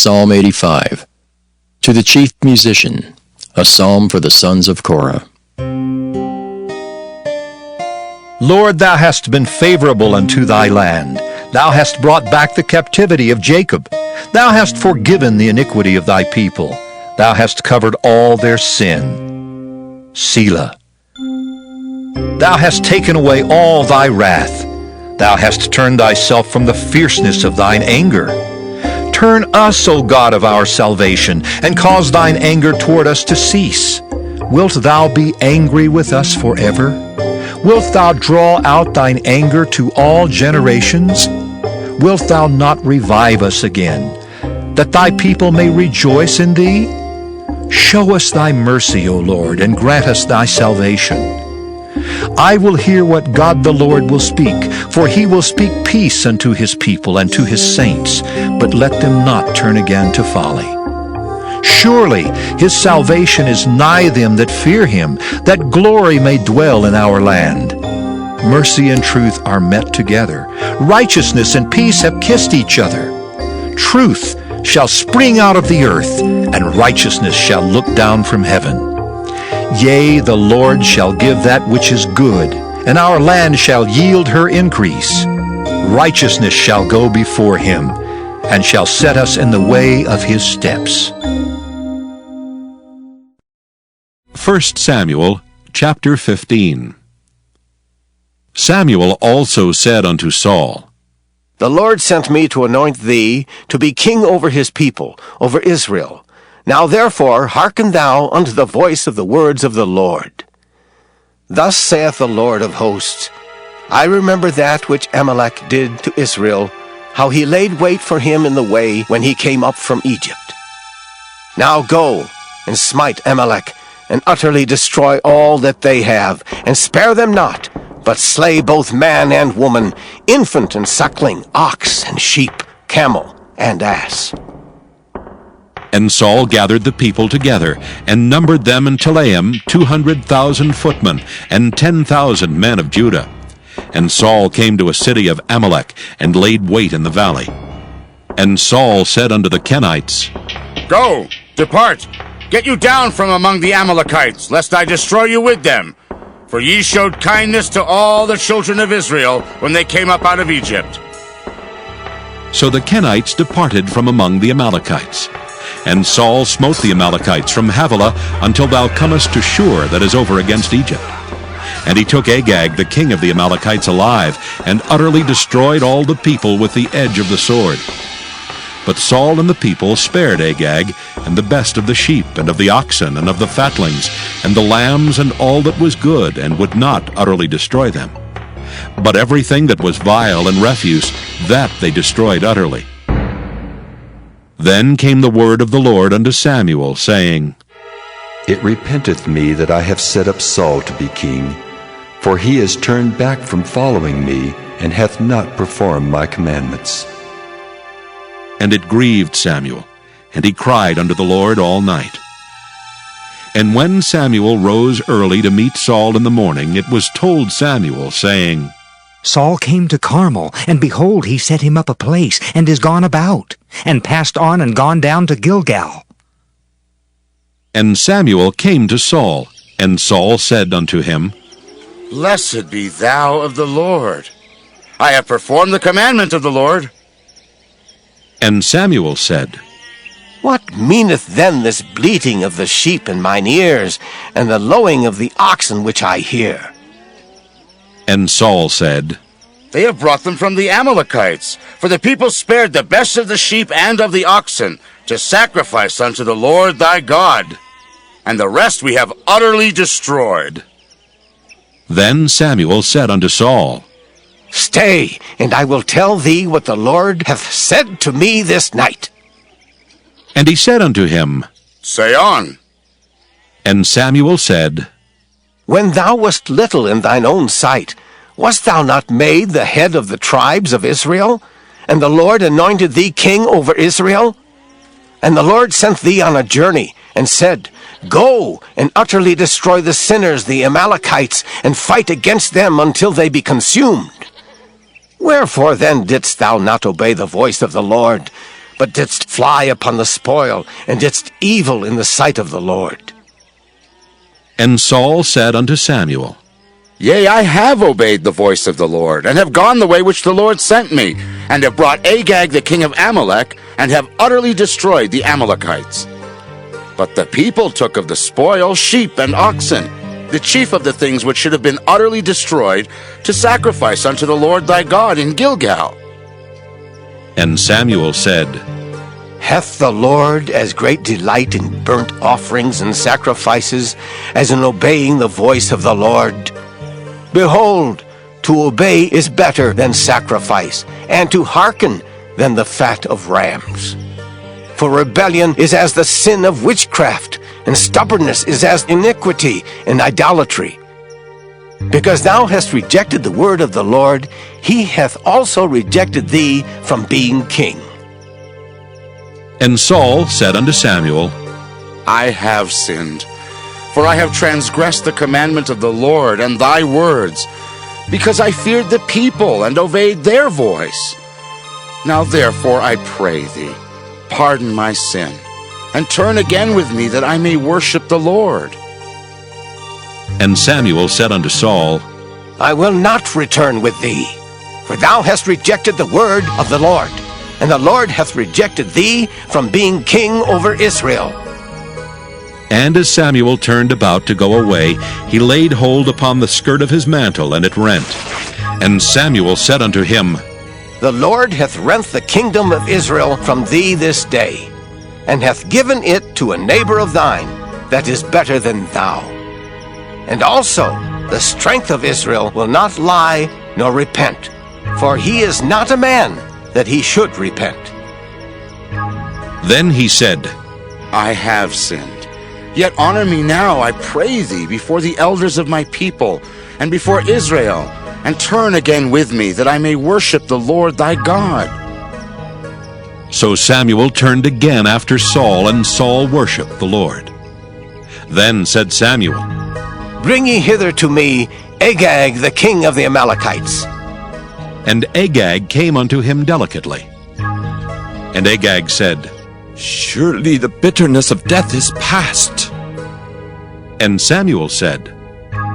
Psalm 85. To the chief musician, a psalm for the sons of Korah. Lord, thou hast been favorable unto thy land. Thou hast brought back the captivity of Jacob. Thou hast forgiven the iniquity of thy people. Thou hast covered all their sin. Selah. Thou hast taken away all thy wrath. Thou hast turned thyself from the fierceness of thine anger. Turn us, O God of our salvation, and cause thine anger toward us to cease. Wilt thou be angry with us forever? Wilt thou draw out thine anger to all generations? Wilt thou not revive us again, that thy people may rejoice in thee? Show us thy mercy, O Lord, and grant us thy salvation. I will hear what God the Lord will speak, for he will speak peace unto his people and to his saints, but let them not turn again to folly. Surely his salvation is nigh them that fear him, that glory may dwell in our land. Mercy and truth are met together. Righteousness and peace have kissed each other. Truth shall spring out of the earth, and righteousness shall look down from heaven. Yea, the Lord shall give that which is good, and our land shall yield her increase. Righteousness shall go before him, and shall set us in the way of his steps. 1 Samuel chapter 15. Samuel also said unto Saul, The Lord sent me to anoint thee to be king over his people, over Israel. Now therefore hearken thou unto the voice of the words of the Lord. Thus saith the Lord of hosts, I remember that which Amalek did to Israel, how he laid wait for him in the way when he came up from Egypt. Now go, and smite Amalek, and utterly destroy all that they have, and spare them not, but slay both man and woman, infant and suckling, ox and sheep, camel and ass. And Saul gathered the people together, and numbered them in Telaim 200,000 footmen, and 10,000 men of Judah. And Saul came to a city of Amalek, and laid wait in the valley. And Saul said unto the Kenites, Go, depart, get you down from among the Amalekites, lest I destroy you with them. For ye showed kindness to all the children of Israel when they came up out of Egypt. So the Kenites departed from among the Amalekites. And Saul smote the Amalekites from Havilah until thou comest to Shur that is over against Egypt. And he took Agag the king of the Amalekites alive, and utterly destroyed all the people with the edge of the sword. But Saul and the people spared Agag, and the best of the sheep, and of the oxen, and of the fatlings, and the lambs, and all that was good, and would not utterly destroy them. But everything that was vile and refuse, that they destroyed utterly. Then came the word of the Lord unto Samuel, saying, It repenteth me that I have set up Saul to be king, for he is turned back from following me, and hath not performed my commandments. And it grieved Samuel, and he cried unto the Lord all night. And when Samuel rose early to meet Saul in the morning, it was told Samuel, saying, Saul came to Carmel, and behold, he set him up a place, and is gone about, and passed on and gone down to Gilgal. And Samuel came to Saul, and Saul said unto him, Blessed be thou of the Lord. I have performed the commandment of the Lord. And Samuel said, What meaneth then this bleating of the sheep in mine ears, and the lowing of the oxen which I hear? And Saul said, They have brought them from the Amalekites, for the people spared the best of the sheep and of the oxen, to sacrifice unto the Lord thy God, and the rest we have utterly destroyed. Then Samuel said unto Saul, Stay, and I will tell thee what the Lord hath said to me this night. And he said unto him, Say on. And Samuel said, When thou wast little in thine own sight, wast thou not made the head of the tribes of Israel? And the Lord anointed thee king over Israel? And the Lord sent thee on a journey, and said, Go, and utterly destroy the sinners, the Amalekites, and fight against them until they be consumed. Wherefore then didst thou not obey the voice of the Lord, but didst fly upon the spoil, and didst evil in the sight of the Lord. And Saul said unto Samuel, Yea, I have obeyed the voice of the Lord, and have gone the way which the Lord sent me, and have brought Agag the king of Amalek, and have utterly destroyed the Amalekites. But the people took of the spoil sheep and oxen, the chief of the things which should have been utterly destroyed, to sacrifice unto the Lord thy God in Gilgal. And Samuel said, Hath the Lord as great delight in burnt offerings and sacrifices as in obeying the voice of the Lord? Behold, to obey is better than sacrifice, and to hearken than the fat of rams. For rebellion is as the sin of witchcraft, and stubbornness is as iniquity and idolatry. Because thou hast rejected the word of the Lord, he hath also rejected thee from being king. And Saul said unto Samuel, I have sinned, for I have transgressed the commandment of the Lord and thy words, because I feared the people and obeyed their voice. Now therefore I pray thee, pardon my sin, and turn again with me that I may worship the Lord. And Samuel said unto Saul, I will not return with thee, for thou hast rejected the word of the Lord, and the Lord hath rejected thee from being king over Israel. And as Samuel turned about to go away, he laid hold upon the skirt of his mantle, and it rent. And Samuel said unto him, The Lord hath rent the kingdom of Israel from thee this day, and hath given it to a neighbor of thine that is better than thou. And also the strength of Israel will not lie nor repent, for he is not a man that he should repent. Then he said, I have sinned. Yet honor me now, I pray thee, before the elders of my people, and before Israel, and turn again with me, that I may worship the Lord thy God. So Samuel turned again after Saul, and Saul worshipped the Lord. Then said Samuel, Bring ye hither to me Agag the king of the Amalekites. And Agag came unto him delicately. And Agag said, Surely the bitterness of death is past. And Samuel said,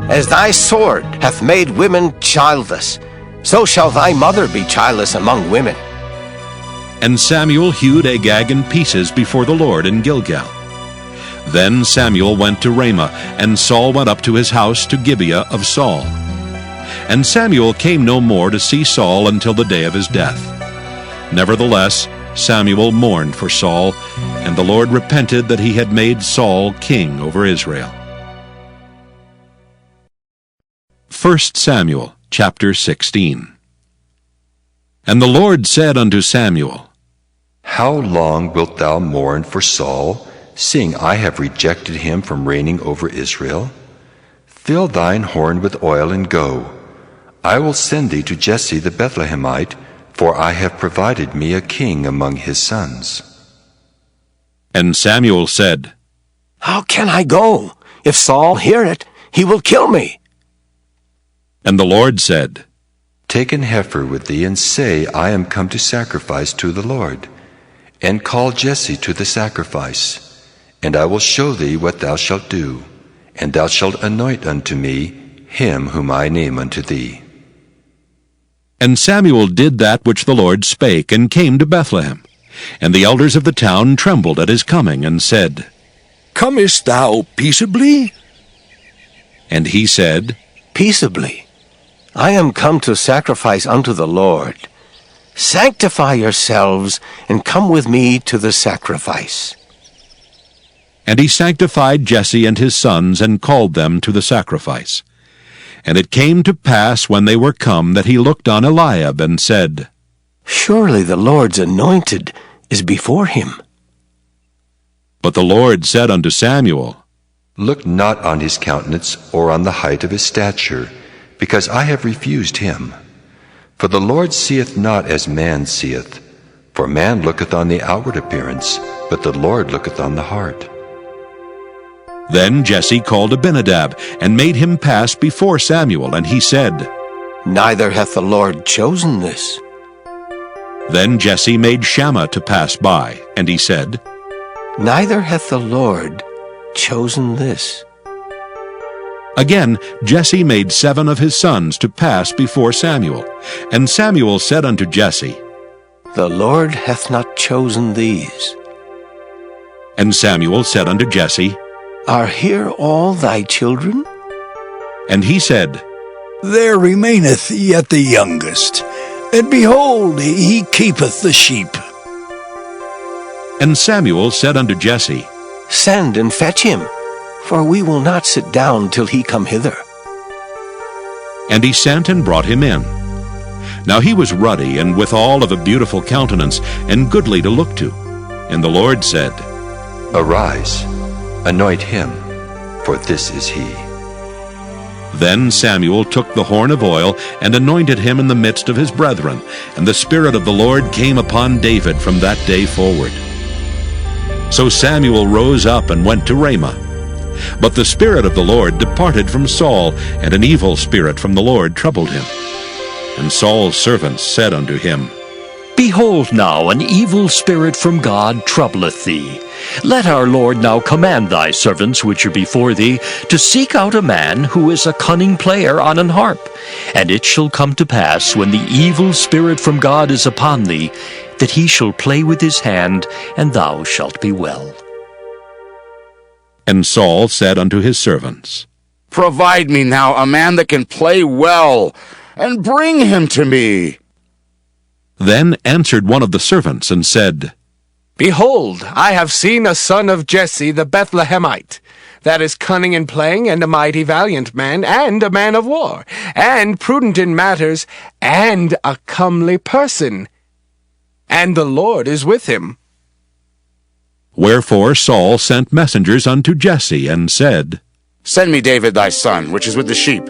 As thy sword hath made women childless, so shall thy mother be childless among women. And Samuel hewed Agag in pieces before the Lord in Gilgal. Then Samuel went to Ramah, and Saul went up to his house to Gibeah of Saul. And Samuel came no more to see Saul until the day of his death. Nevertheless, Samuel mourned for Saul, and the Lord repented that he had made Saul king over Israel. 1 Samuel chapter 16. And the Lord said unto Samuel, How long wilt thou mourn for Saul, seeing I have rejected him from reigning over Israel? Fill thine horn with oil and go. I will send thee to Jesse the Bethlehemite, for I have provided me a king among his sons. And Samuel said, How can I go? If Saul hear it, he will kill me. And the Lord said, Take an heifer with thee, and say, I am come to sacrifice to the Lord. And call Jesse to the sacrifice. And I will show thee what thou shalt do. And thou shalt anoint unto me him whom I name unto thee. And Samuel did that which the Lord spake, and came to Bethlehem. And the elders of the town trembled at his coming, and said, Comest thou peaceably? And he said, Peaceably. I am come to sacrifice unto the Lord. Sanctify yourselves, and come with me to the sacrifice. And he sanctified Jesse and his sons, and called them to the sacrifice. And it came to pass, when they were come, that he looked on Eliab, and said, Surely the Lord's anointed is before him. But the Lord said unto Samuel, Look not on his countenance, or on the height of his stature, because I have refused him. For the Lord seeth not as man seeth. For man looketh on the outward appearance, but the Lord looketh on the heart. Then Jesse called Abinadab, and made him pass before Samuel, and he said, Neither hath the Lord chosen this. Then Jesse made Shammah to pass by, and he said, Neither hath the Lord chosen this. Again Jesse made 7 of his sons to pass before Samuel. And Samuel said unto Jesse, The Lord hath not chosen these. And Samuel said unto Jesse, Are here all thy children? And he said, There remaineth yet the youngest, and behold, he keepeth the sheep. And Samuel said unto Jesse, Send and fetch him, for we will not sit down till he come hither. And he sent and brought him in. Now he was ruddy, and withal of a beautiful countenance, and goodly to look to. And the Lord said, Arise, anoint him, for this is he. Then Samuel took the horn of oil, and anointed him in the midst of his brethren. And the Spirit of the Lord came upon David from that day forward. So Samuel rose up and went to Ramah. But the Spirit of the Lord departed from Saul, and an evil spirit from the Lord troubled him. And Saul's servants said unto him, Behold now, an evil spirit from God troubleth thee. Let our Lord now command thy servants which are before thee to seek out a man who is a cunning player on an harp. And it shall come to pass, when the evil spirit from God is upon thee, that he shall play with his hand, and thou shalt be well. And Saul said unto his servants, Provide me now a man that can play well, and bring him to me. Then answered one of the servants, and said, Behold, I have seen a son of Jesse the Bethlehemite, that is cunning in playing, and a mighty valiant man, and a man of war, and prudent in matters, and a comely person. And the Lord is with him. Wherefore Saul sent messengers unto Jesse, and said, Send me David thy son, which is with the sheep.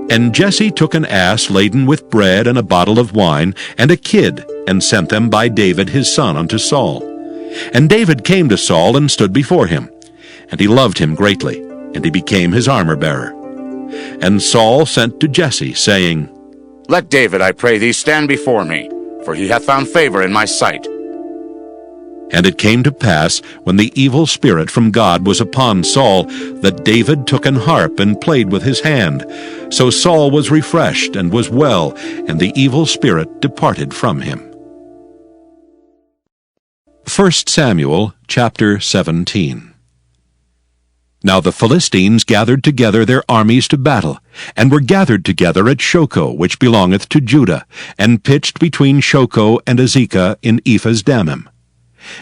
And Jesse took an ass laden with bread and a bottle of wine, and a kid, and sent them by David his son unto Saul. And David came to Saul, and stood before him. And he loved him greatly, and he became his armor-bearer. And Saul sent to Jesse, saying, Let David, I pray thee, stand before me, for he hath found favor in my sight. And it came to pass, when the evil spirit from God was upon Saul, that David took an harp and played with his hand. So Saul was refreshed and was well, and the evil spirit departed from him. 1 Samuel chapter 17. Now the Philistines gathered together their armies to battle, and were gathered together at Shochoh, which belongeth to Judah, and pitched between Shochoh and Azekah in Ephas-Dammim.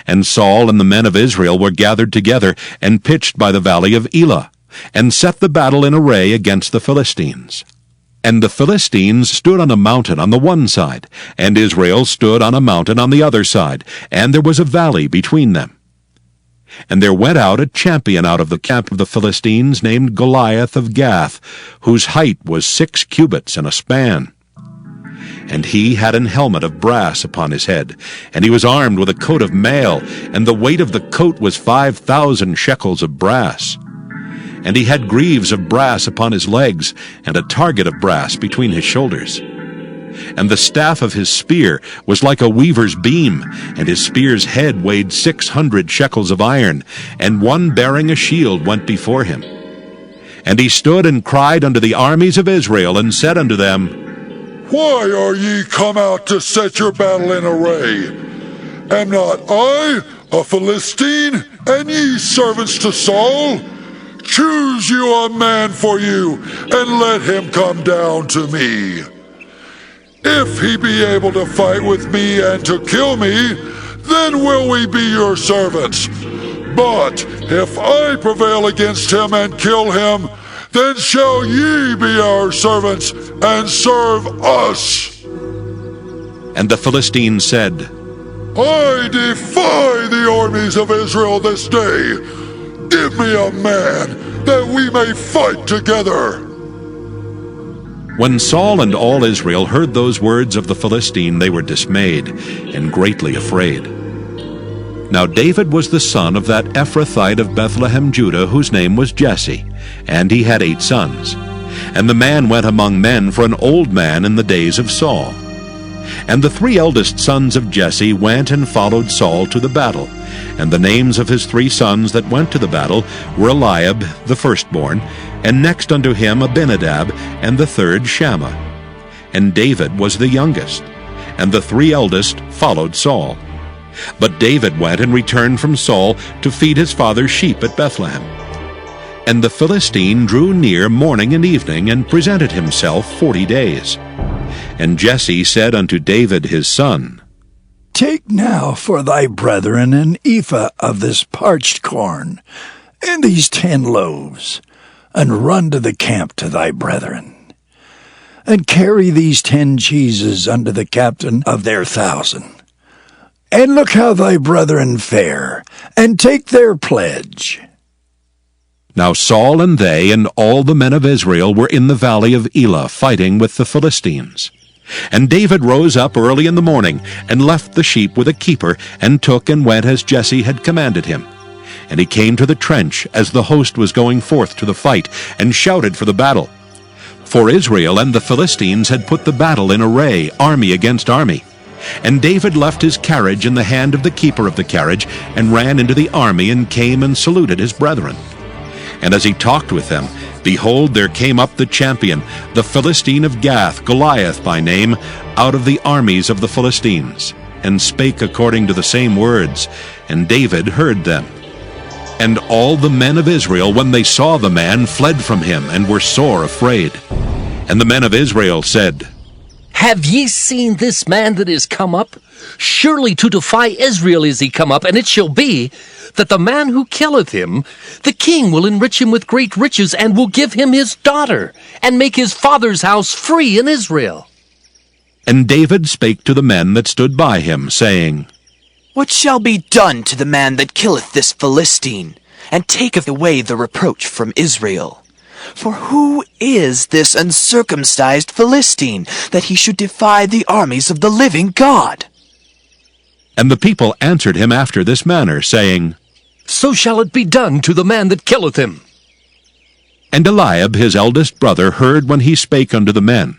And Saul and the men of Israel were gathered together, and pitched by the valley of Elah, and set the battle in array against the Philistines. And the Philistines stood on a mountain on the one side, and Israel stood on a mountain on the other side, and there was a valley between them. And there went out a champion out of the camp of the Philistines, named Goliath of Gath, whose height was 6 cubits and a span. And he had an helmet of brass upon his head, and he was armed with a coat of mail, and the weight of the coat was 5,000 shekels of brass. And he had greaves of brass upon his legs, and a target of brass between his shoulders. And the staff of his spear was like a weaver's beam, and his spear's head weighed 600 shekels of iron, and one bearing a shield went before him. And he stood and cried unto the armies of Israel, and said unto them, Why are ye come out to set your battle in array? Am not I a Philistine, and ye servants to Saul? Choose you a man for you, and let him come down to me. If he be able to fight with me and to kill me, then will we be your servants. But if I prevail against him and kill him, then shall ye be our servants and serve us. And the Philistines said, I defy the armies of Israel this day. Give me a man, that we may fight together. When Saul and all Israel heard those words of the Philistine, they were dismayed, and greatly afraid. Now David was the son of that Ephrathite of Bethlehem, Judah, whose name was Jesse, and he had 8 sons. And the man went among men for an old man in the days of Saul. And the 3 eldest sons of Jesse went and followed Saul to the battle. And the names of his 3 sons that went to the battle were Eliab, the firstborn, and next unto him Abinadab, and the third Shammah. And David was the youngest, and the 3 eldest followed Saul. But David went and returned from Saul to feed his father's sheep at Bethlehem. And the Philistine drew near morning and evening, and presented himself 40 days. And Jesse said unto David his son, Take now for thy brethren an ephah of this parched corn, and these 10 loaves, and run to the camp to thy brethren. And carry these 10 cheeses unto the captain of their 1,000. And look how thy brethren fare, and take their pledge. Now Saul and they and all the men of Israel were in the valley of Elah fighting with the Philistines. And David rose up early in the morning, and left the sheep with a keeper, and took and went as Jesse had commanded him. And he came to the trench as the host was going forth to the fight, and shouted for the battle. For Israel and the Philistines had put the battle in array, army against army. And David left his carriage in the hand of the keeper of the carriage, and ran into the army, and came and saluted his brethren. And as he talked with them, behold, there came up the champion, the Philistine of Gath, Goliath by name, out of the armies of the Philistines, and spake according to the same words, and David heard them. And all the men of Israel, when they saw the man, fled from him, and were sore afraid. And the men of Israel said, Have ye seen this man that is come up? Surely to defy Israel is he come up, and it shall be, that the man who killeth him, the king will enrich him with great riches, and will give him his daughter, and make his father's house free in Israel. And David spake to the men that stood by him, saying, What shall be done to the man that killeth this Philistine, and taketh away the reproach from Israel? For who is this uncircumcised Philistine, that he should defy the armies of the living God? And the people answered him after this manner, saying, So shall it be done to the man that killeth him. And Eliab his eldest brother heard when he spake unto the men.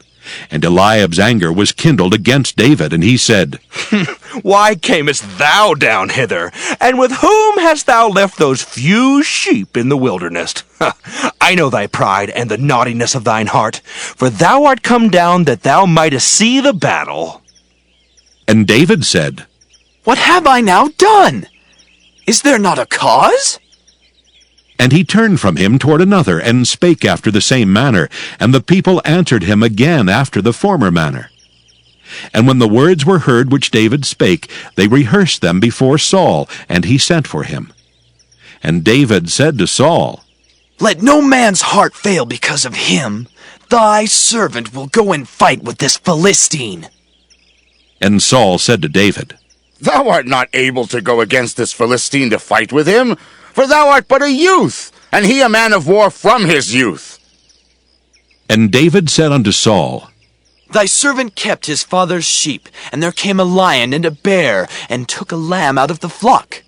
And Eliab's anger was kindled against David, and he said, Why camest thou down hither? And with whom hast thou left those few sheep in the wilderness? I know thy pride and the naughtiness of thine heart, for thou art come down that thou mightest see the battle. And David said, What have I now done? Is there not a cause? And he turned from him toward another, and spake after the same manner. And the people answered him again after the former manner. And when the words were heard which David spake, they rehearsed them before Saul, and he sent for him. And David said to Saul, Let no man's heart fail because of him. Thy servant will go and fight with this Philistine. And Saul said to David, Thou art not able to go against this Philistine to fight with him, for thou art but a youth, and he a man of war from his youth. And David said unto Saul, Thy servant kept his father's sheep, and there came a lion and a bear, and took a lamb out of the flock.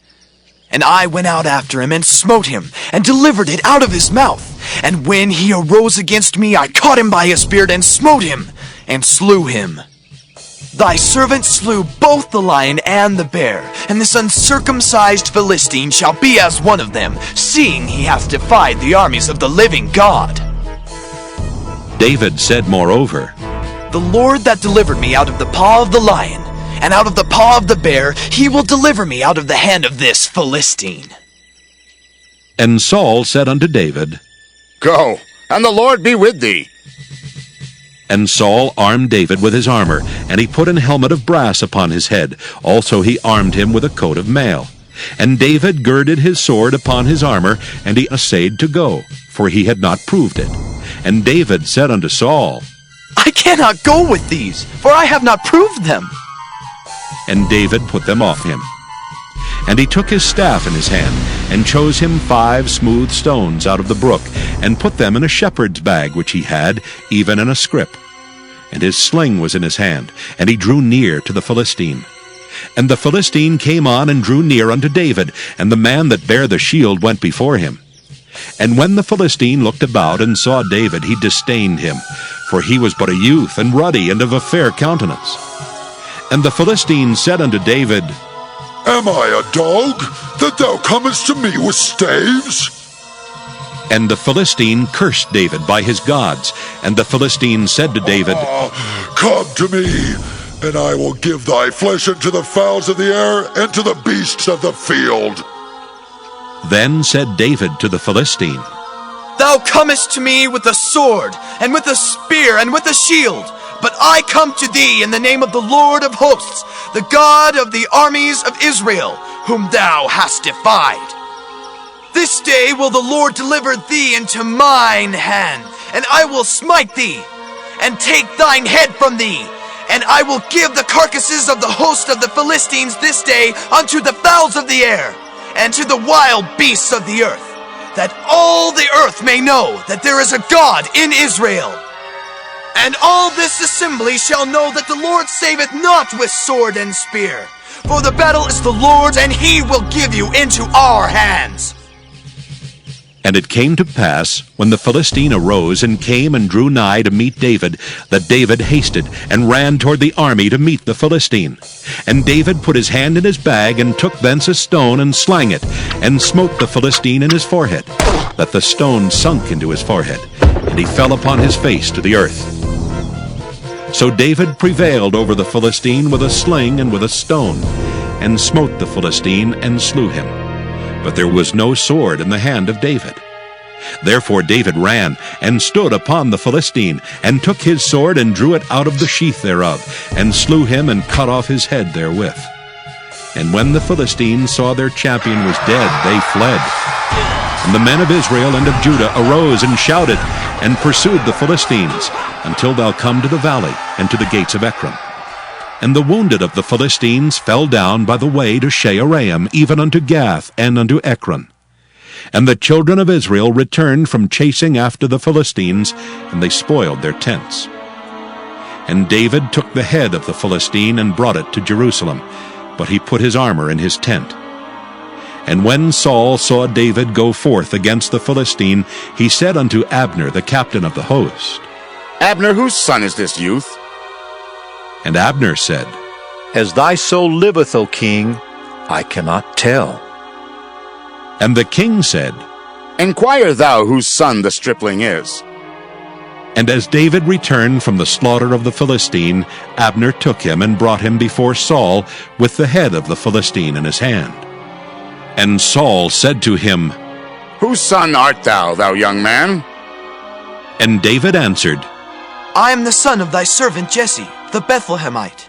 And I went out after him, and smote him, and delivered it out of his mouth. And when he arose against me, I caught him by his beard, and smote him, and slew him. Thy servant slew both the lion and the bear, and this uncircumcised Philistine shall be as one of them, seeing he hath defied the armies of the living God. David said moreover, The Lord that delivered me out of the paw of the lion, and out of the paw of the bear, he will deliver me out of the hand of this Philistine. And Saul said unto David, Go, and the Lord be with thee. And Saul armed David with his armor, and he put an helmet of brass upon his head. Also he armed him with a coat of mail. And David girded his sword upon his armor, and he essayed to go, for he had not proved it. And David said unto Saul, I cannot go with these, for I have not proved them. And David put them off him. And he took his staff in his hand, and chose him 5 smooth stones out of the brook, and put them in a shepherd's bag which he had, even in a scrip. And his sling was in his hand, and he drew near to the Philistine. And the Philistine came on and drew near unto David, and the man that bare the shield went before him. And when the Philistine looked about and saw David, he disdained him, for he was but a youth, and ruddy, and of a fair countenance. And the Philistine said unto David, Am I a dog, that thou comest to me with staves? And the Philistine cursed David by his gods. And the Philistine said to David, Come to me, and I will give thy flesh unto the fowls of the air, and to the beasts of the field. Then said David to the Philistine, Thou comest to me with a sword, and with a spear, and with a shield. But I come to thee in the name of the Lord of hosts, the God of the armies of Israel, whom thou hast defied. This day will the Lord deliver thee into mine hand, and I will smite thee, and take thine head from thee, and I will give the carcasses of the host of the Philistines this day unto the fowls of the air, and to the wild beasts of the earth, that all the earth may know that there is a God in Israel. And all this assembly shall know that the Lord saveth not with sword and spear, for the battle is the Lord's, and he will give you into our hands. And it came to pass, when the Philistine arose and came and drew nigh to meet David, that David hasted and ran toward the army to meet the Philistine. And David put his hand in his bag, and took thence a stone, and slang it, and smote the Philistine in his forehead, that the stone sunk into his forehead, and he fell upon his face to the earth. So David prevailed over the Philistine with a sling and with a stone, and smote the Philistine, and slew him. But there was no sword in the hand of David. Therefore David ran, and stood upon the Philistine, and took his sword, and drew it out of the sheath thereof, and slew him, and cut off his head therewith. And when the Philistines saw their champion was dead, they fled. And the men of Israel and of Judah arose and shouted, and pursued the Philistines, until thou come to the valley, and to the gates of Ekron. And the wounded of the Philistines fell down by the way to Shaaraim, even unto Gath, and unto Ekron. And the children of Israel returned from chasing after the Philistines, and they spoiled their tents. And David took the head of the Philistine, and brought it to Jerusalem, but he put his armor in his tent. And when Saul saw David go forth against the Philistine, he said unto Abner, the captain of the host, Abner, whose son is this youth? And Abner said, As thy soul liveth, O king, I cannot tell. And the king said, Inquire thou whose son the stripling is. And as David returned from the slaughter of the Philistine, Abner took him and brought him before Saul with the head of the Philistine in his hand. And Saul said to him, Whose son art thou, thou young man? And David answered, I am the son of thy servant Jesse, the Bethlehemite.